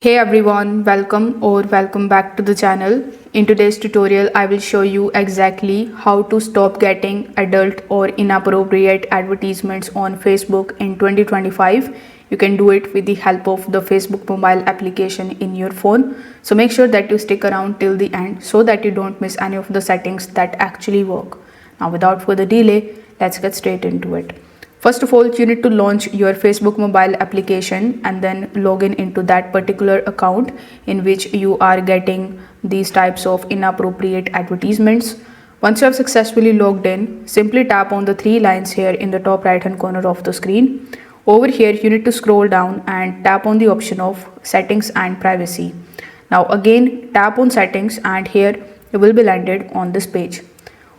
Hey everyone, welcome back to the channel. In today's tutorial, I will show you exactly how to stop getting adult or inappropriate advertisements on Facebook in 2025. You can do it with the help of the Facebook mobile application in your phone. So make sure that you stick around till the end so that you don't miss any of the settings that actually work. Now without further delay, let's get straight into it. First of all, you need to launch your Facebook mobile application and then log in into that particular account in which you are getting these types of inappropriate advertisements. Once you have successfully logged in, simply tap on the three lines here in the top right hand corner of the screen. Over here, you need to scroll down and tap on the option of settings and privacy. Now again, tap on settings and here you will be landed on this page.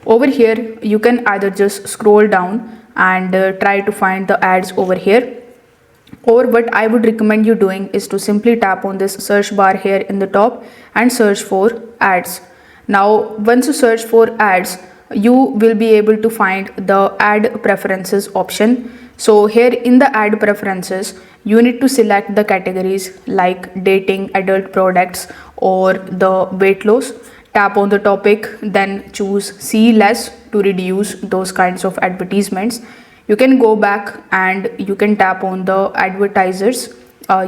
Over here, you can either just scroll down and try to find the ads over here, or what I would recommend you doing is to simply tap on this search bar here in the top and search for ads. Now once you search for ads, you will be able to find the ad preferences option. So here in the ad preferences, you need to select the categories like dating, adult products, or the weight loss. Tap on the topic, then choose see less to reduce those kinds of advertisements. You can go back and you can tap on the advertisers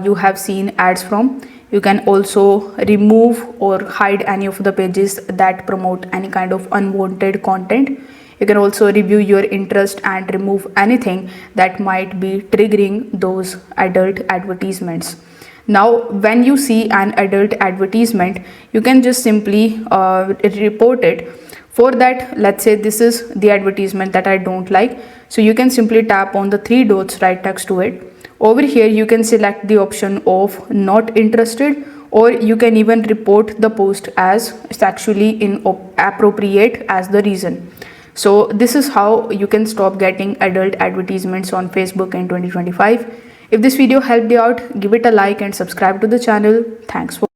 you have seen ads from. You can also remove or hide any of the pages that promote any kind of unwanted content. You can also review your interest and remove anything that might be triggering those adult advertisements. Now when you see an adult advertisement, you can just simply report it. For that, let's say this is the advertisement that I don't like, so you can simply tap on the three dots right next to it. Over here you can select the option of not interested, or you can even report the post as sexually inappropriate as the reason. So this is how you can stop getting adult advertisements on Facebook in 2025. If this video helped you out, give it a like and subscribe to the channel. Thanks for